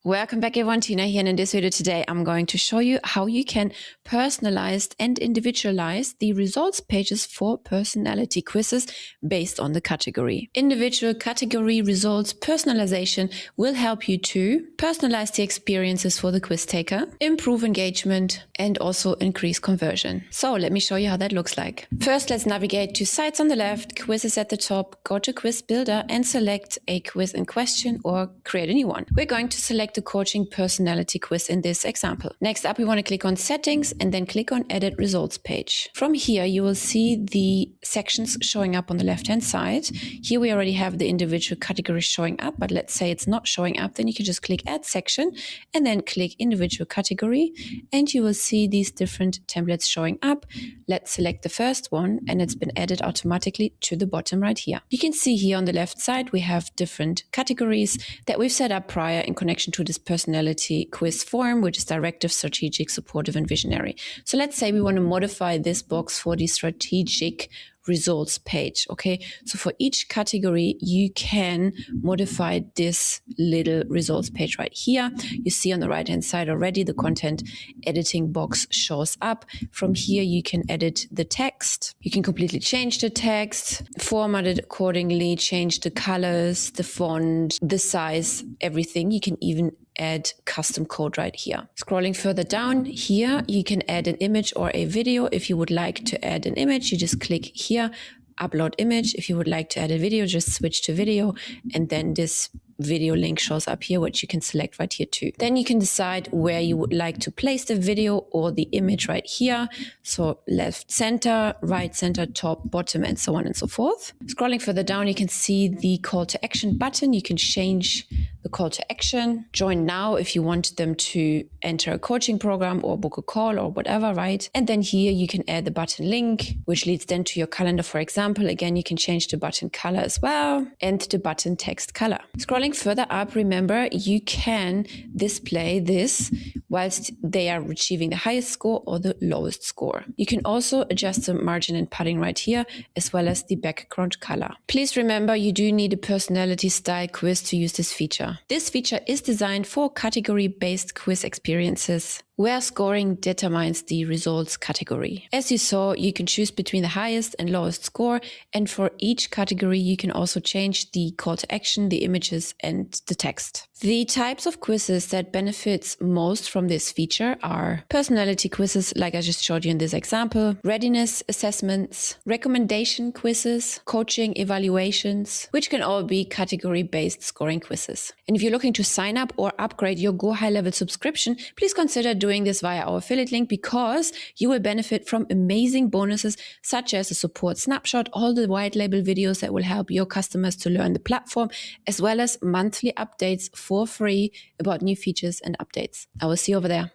Welcome back everyone, Tina here, and in this video today I'm going to show you how you can personalize and individualize the results pages for personality quizzes based on the category. Individual category results personalization will help you to personalize the experiences for the quiz taker, improve engagement, and also increase conversion. So let me show you how that looks like. First, let's navigate to sites on the left, quizzes at the top, go to quiz builder and select a quiz in question or create a new one. We're going to select the coaching personality quiz in this example. Next up, we want to click on settings and then click on edit results page. From here, you will see the sections showing up on the left-hand side. Here we already have the individual categories showing up, but let's say it's not showing up, then you can just click add section and then click individual category and you will see these different templates showing up. Let's select the first one and it's been added automatically to the bottom right here. You can see here on the left side, we have different categories that we've set up prior in connection to this personality quiz form, which is directive, strategic, supportive, and visionary. So let's say we want to modify this box for the strategic results page. Okay, so for each category you can modify this little results page right here. You see on the right hand side already the content editing box shows up. From here you can edit the text, you can completely change the text, format it accordingly, change the colors, the font, the size, everything. You can even add custom code right here. Scrolling further down here, you can add an image or a video. If you would like to add an image, you just click here, upload image. If you would like to add a video, just switch to video, and then this video link shows up here, which you can select right here too. Then you can decide where you would like to place the video or the image right here. So left center, right center, top, bottom, and so on and so forth. Scrolling further down, you can see the call to action button. You can change the call to action. Join now if you want them to enter a coaching program or book a call or whatever, right? And then here you can add the button link, which leads then to your calendar, for example. Again, you can change the button color as well and the button text color. Scrolling further up, remember, you can display this whilst they are achieving the highest score or the lowest score. You can also adjust the margin and padding right here, as well as the background color. Please remember, you do need a personality style quiz to use this feature. This feature is designed for category-based quiz experiences, where scoring determines the results category. As you saw, you can choose between the highest and lowest score, and for each category you can also change the call to action, the images, and the text. The types of quizzes that benefits most from this feature are personality quizzes, like I just showed you in this example, readiness assessments, recommendation quizzes, coaching evaluations, which can all be category-based scoring quizzes. And if you're looking to sign up or upgrade your GoHighLevel subscription, please consider doing this via our affiliate link, because you will benefit from amazing bonuses such as a support snapshot, all the white label videos that will help your customers to learn the platform, as well as monthly updates for free about new features and updates. I will see you over there.